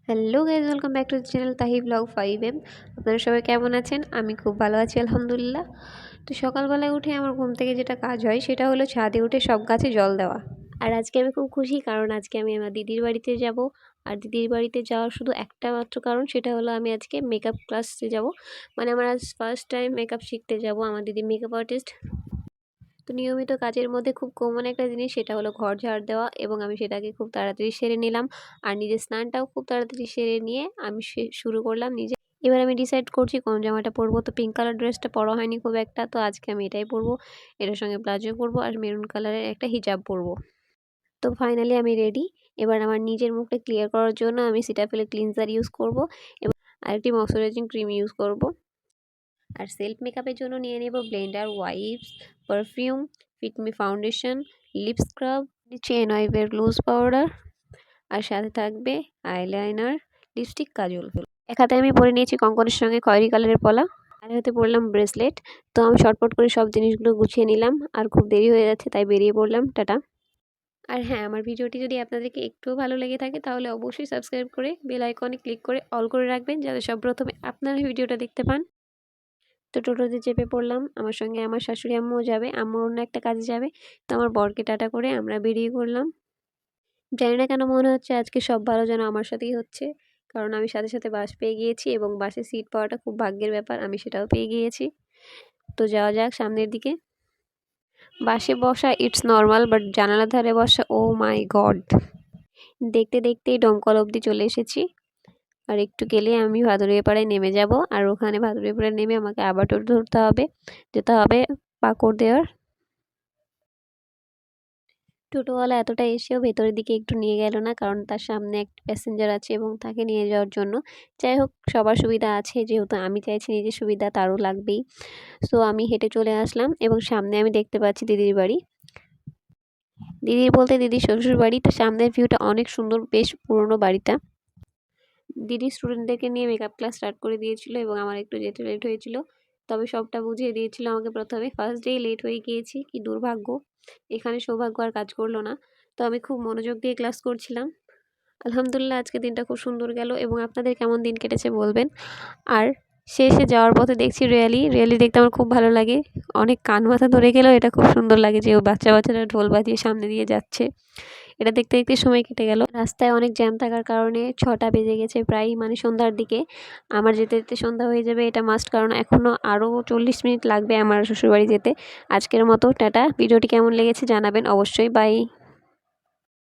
Hello guys, welcome back to the channel তাহি blog 5M। আপনারা সবাই কেমন আছেন? আমি খুব ভালো আছি আলহামদুলিল্লাহ। তো সকালবেলায় উঠে আমার ঘুম থেকে যেটা কাজ হয় সেটা হলো ছাদে উঠে সব গাছে জল দেওয়া। আর আজকে আমি খুব খুশি, কারণ আজকে আমি আমার দিদির বাড়িতে যাব। আর দিদির বাড়িতে যাওয়ার শুধু একটা মাত্র কারণ, সেটা হলো আমি আজকে মেকআপ ক্লাসে যাব। মানে আমার আজ ফার্স্ট টাইম মেকআপ শিখতে যাব। আমার দিদি মেকআপ আর্টিস্ট। তো নিয়মিত কাজের মধ্যে খুব কমন একটা জিনিস, সেটা হলো ঘর ঝাড় দেওয়া, এবং আমি সেটাকে খুব তাড়াতাড়ি সেরে নিলাম। আর নিজের স্নানটাও খুব তাড়াতাড়ি সেরে নিয়ে আমি শুরু করলাম নিজে। এবার আমি ডিসাইড করছি কোন জামাটা পরবো। তো পিঙ্ক কালার ড্রেসটা পরা হয়নি খুব একটা, তো আজকে আমি এটাই পরবো। এটার সঙ্গে প্লাজো পরবো আর মেরুন কালারের একটা হিজাব পরবো। তো ফাইনালি আমি রেডি। এবার আমার নিজের মুখটা ক্লিয়ার করার জন্য আমি সিটাফিলের ক্লিনজার ইউজ করব এবং আরেকটি ময়শ্চারাইজিং ক্রিম ইউজ করব। আর সেলফ মেকআপের জন্য নিয়ে নেব blender, wipes, perfume, Fit Me foundation, lip scrub, চেন ওয়াইপের লুজ পাউডার, আর সাথে থাকবে আইলাইনার, লিপস্টিক, কাজল। এক হাতে আমি পরে নিয়েছি কঙ্কনের সঙ্গে খয়েরি কালারের পলা, আর হাতে পরলাম ব্রেসলেট। তো আমি শর্টপট করে সব জিনিসগুলো গুছিয়ে নিলাম, আর খুব দেরি হয়ে যাচ্ছে তাই বেরিয়ে পড়লাম। টাটা। আর হ্যাঁ, আমার ভিডিওটি যদি আপনাদেরকে একটুও ভালো লেগে থাকে তাহলে অবশ্যই সাবস্ক্রাইব করে বেল আইকনে ক্লিক করে অল করে রাখবেন, যাতে সব প্রথমে আপনারা ভিডিওটা দেখতে পান। তো টোটোতে চেপে পড়লাম। আমার সঙ্গে আমার শাশুড়ি আম্মুও যাবে, আম্মু অন্য একটা কাজে যাবে। তো আমার বরকে টাটা করে আমরা বেরিয়ে পড়লাম। জানি না কেন মনে হচ্ছে আজকে সব ভালো যেন আমার সাথেই হচ্ছে, কারণ আমি সাথে সাথে বাস পেয়ে গিয়েছি এবং বাসে সিট পাওয়াটা খুব ভাগ্যের ব্যাপার, আমি সেটাও পেয়ে গিয়েছি। তো যাওয়া যাক সামনের দিকে। বাসে বসা ইটস নর্মাল, বাট জানালার ধারে বসা, ও মাই গড! দেখতে দেখতেই দমকল অবধি চলে এসেছি। আর একটু গেলে আমি ভাদুরিয়া পাড়ায় নেমে যাব, আর ওখানে ভাদুরিয়া পাড়ায় নেমে আমাকে আবার টোটো ধরতে হবে, যেতে হবে পাকড় দেওয়ার। টোটোওয়ালা এতটা এসেও ভেতরের দিকে একটু নিয়ে গেল না, কারণ তার সামনে একটা প্যাসেঞ্জার আছে এবং তাকে নিয়ে যাওয়ার জন্য। যাই হোক, সবার সুবিধা আছে, যেহেতু আমি চাইছি নিজের সুবিধা তারও লাগবেই। সো আমি হেঁটে চলে আসলাম এবং সামনে আমি দেখতে পাচ্ছি দিদির বাড়ি। দিদির বলতে দিদির শ্বশুর বাড়ি। তো সামনের ভিউটা অনেক সুন্দর, বেশ পুরনো বাড়িটা। দিদি স্টুডেন্টদেরকে নিয়ে মেকআপ ক্লাস স্টার্ট করে দিয়েছিল এবং আমার একটু যেতে লেট হয়েছিল, তবে সবটা বুঝিয়ে দিয়েছিল আমাকে প্রথমে। ফার্স্ট ডেই লেট হয়ে গিয়েছি, কি দুর্ভাগ্য! এখানে সৌভাগ্য আর কাজ করলো না। তো আমি খুব মনোযোগ দিয়ে ক্লাস করছিলাম। আলহামদুলিল্লাহ, আজকে দিনটা খুব সুন্দর গেল। এবং আপনাদের কেমন দিন কেটেছে বলবেন। আর শেষে যাওয়ার পথে দেখছি রিয়েলি দেখতে আমার খুব ভালো লাগে। অনেক কান মাথা ধরে গেলেও এটা খুব সুন্দর লাগে যে ও বাচ্চারা ঢোল বাজিয়ে সামনে দিয়ে যাচ্ছে। এটা দেখতে দেখতে সময় কেটে গেল। রাস্তায় অনেক জ্যাম থাকার কারণে 6টা বেজে গেছে প্রায়, মানে সন্ধ্যার দিকে। আমার যেতে যেতে সন্ধ্যা হয়ে যাবে, এটা মাস্ট, কারণ এখনও আরও 40 মিনিট লাগবে আমার শ্বশুরবাড়ি যেতে। আজকের মতো টাটা। ভিডিওটি কেমন লেগেছে জানাবেন অবশ্যই। বাই।